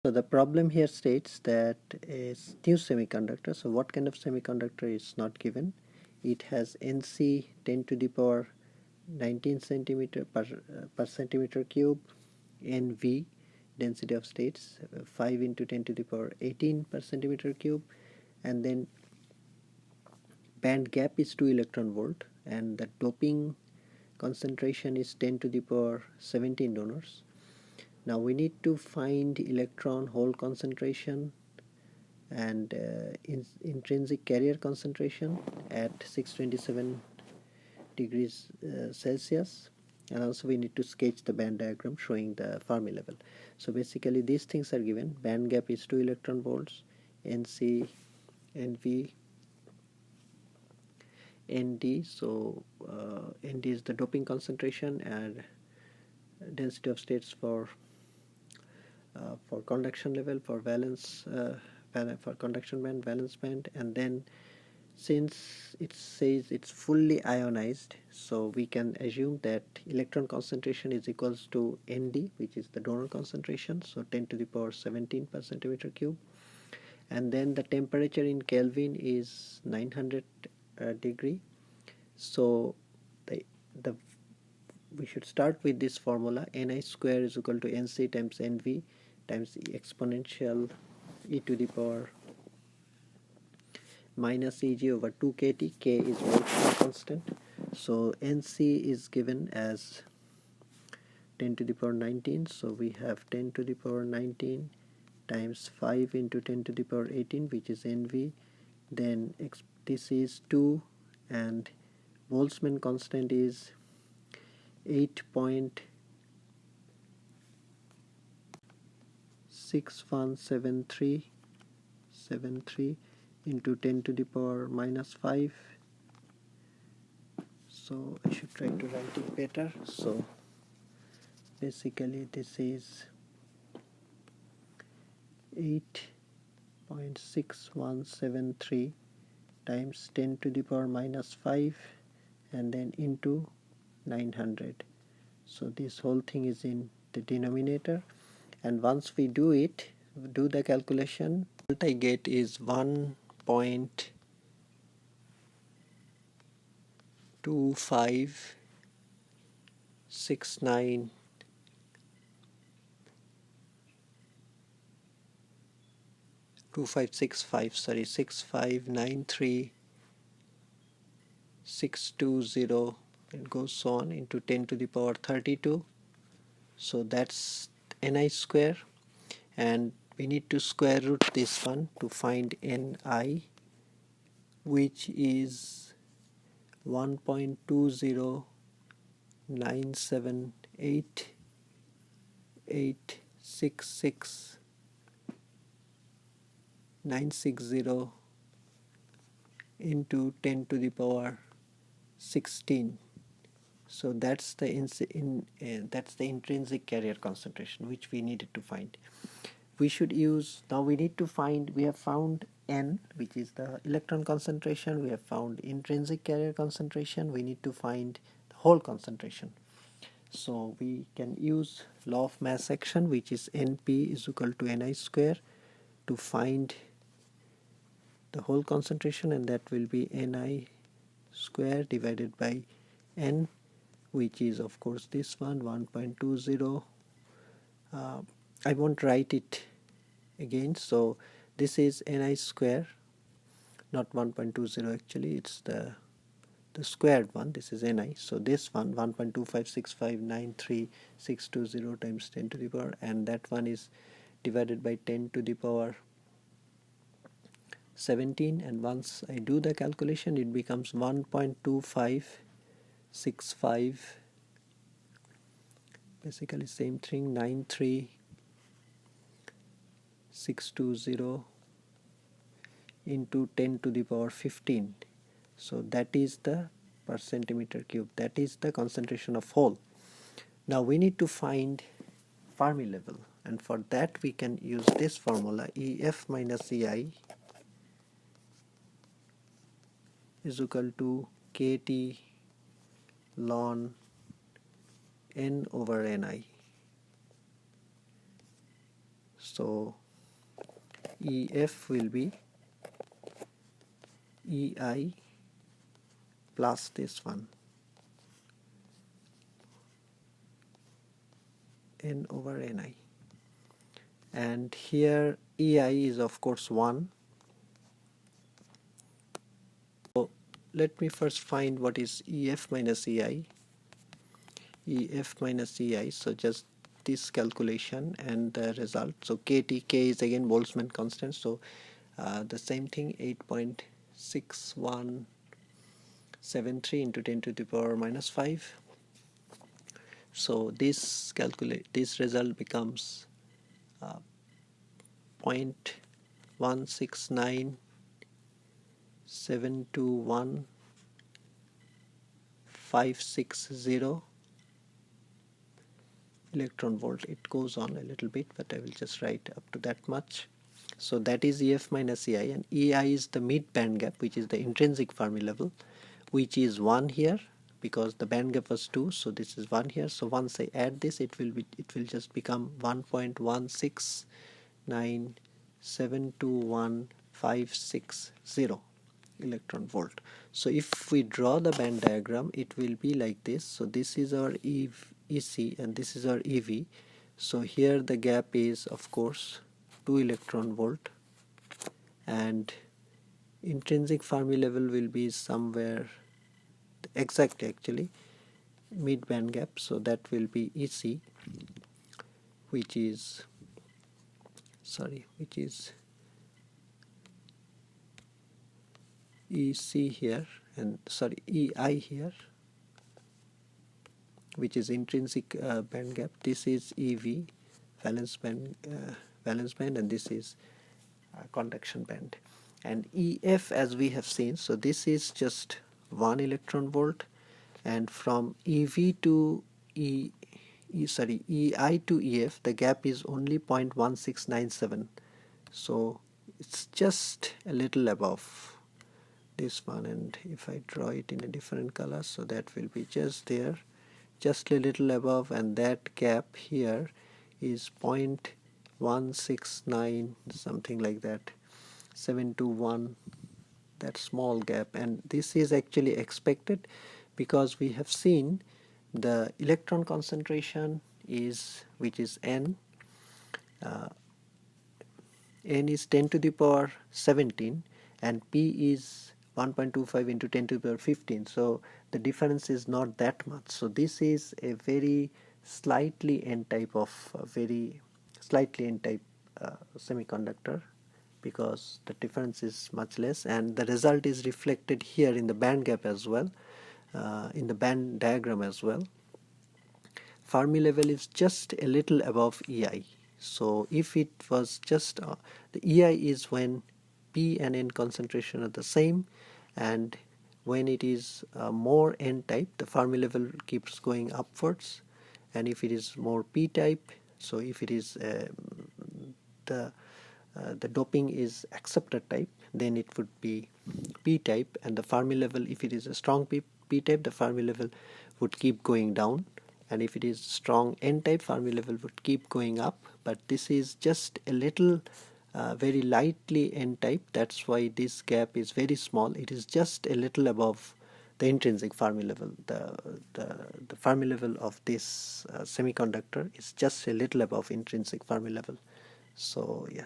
So the problem here states that is new semiconductor. So what kind of semiconductor is not given? It has NC 10 to the power 19 centimeter per centimeter cube, NV density of states 5 into 10 to the power 18 per centimeter cube, and then band gap is 2 electron volt, and the doping concentration is 10 to the power 17 donors. Now we need to find electron hole concentration and intrinsic carrier concentration at 627 degrees Celsius, and also we need to sketch the band diagram showing the Fermi level. So basically these things are given. Band gap is 2 electron volts, NC, NV, ND. So ND is the doping concentration, and density of states for conduction level, for valence, for conduction band, valence band, and then since it says it's fully ionized, so we can assume that electron concentration is equals to ND, which is the donor concentration, so 10 to the power 17 per centimeter cube, and then the temperature in Kelvin is 900 degree. So the we should start with this formula: Ni square is equal to Nc times Nv times exponential e to the power minus Eg over 2 kT. K is Boltzmann constant. So Nc is given as 10 to the power 19. So we have 10 to the power 19 times 5 into 10 to the power 18, which is Nv. Then this is 2, and Boltzmann constant is 8.6173 into 10 to the power minus 5. So I should try to write it better. So basically this is 8.6173 times 10 to the power minus 5 and then into 900. So this whole thing is in the denominator, and once we do the calculation, what I get is 1.2569 2565 sorry 6593 620, it goes on into 10 to the power 32. So that's Ni square, and we need to square root this one to find Ni, which is 1.20978866960 into 10 to the power 16. So that's the intrinsic carrier concentration which we needed to find. We should use, now we need to find, we have found N, which is the electron concentration, we have found intrinsic carrier concentration, we need to find the hole concentration. So we can use law of mass action, which is Np is equal to Ni square, to find the hole concentration, and that will be Ni square divided by N, which is of course this one, 1.20. I won't write it again. So this is Ni square, not 1.20 actually, it's the squared one. This is Ni. So this one 1.256593620 times 10 to the power, and that one is divided by 10 to the power 17, and once I do the calculation it becomes 1.2565, basically same thing, 93620 into 10 to the power 15. So that is the per centimeter cube, that is the concentration of hole. Now we need to find Fermi level, and for that we can use this formula: EF minus EI is equal to KT ln N over Ni. So EF will be EI plus this one, N over Ni, and here EI is of course 1. So let me first find what is EF minus EI. EF minus EI, so just this calculation and the result. So KT, K is again Boltzmann constant, so the same thing, 8.6173 into 10 to the power minus 5. So this result becomes 0.169721560 electron volt. It goes on a little bit, but I will just write up to that much. So that is EF minus EI, and EI is the mid band gap, which is the intrinsic Fermi level, which is 1 here because the band gap was 2, so this is 1 here. So once I add this, it will just become 1.169721560 electron volt. So if we draw the band diagram, it will be like this. So this is our EC and this is our EV. So here the gap is of course 2 electron volt, and intrinsic Fermi level will be somewhere exactly actually mid band gap, so that will be EC, which is EC here, and EI here, which is intrinsic band gap. This is EV, valence band, and this is conduction band. And EF, as we have seen, so this is just 1 electron volt, and from EI to EF the gap is only 0.1697, so it's just a little above this one. And if I draw it in a different color, so that will be just there, just a little above, and that gap here is 0.169 something like that, 721, that small gap. And this is actually expected because we have seen the electron concentration is, which is N, N is 10 to the power 17 and P is 1.25 into 10 to the power 15, so the difference is not that much. So this is a very slightly n-type semiconductor, because the difference is much less, and the result is reflected here in the band gap as well, in the band diagram as well. Fermi level is just a little above EI. So if it was just the EI is when P and N concentration are the same, and when it is more N-type, the Fermi level keeps going upwards, and if it is more P-type, so if it is the doping is acceptor type, then it would be P-type, and the Fermi level, if it is a strong P-type, the Fermi level would keep going down, and if it is strong N-type, Fermi level would keep going up. But this is just a little very lightly N-type, that's why this gap is very small. It is just a little above the intrinsic Fermi level. The Fermi level of this semiconductor is just a little above intrinsic Fermi level. So yeah.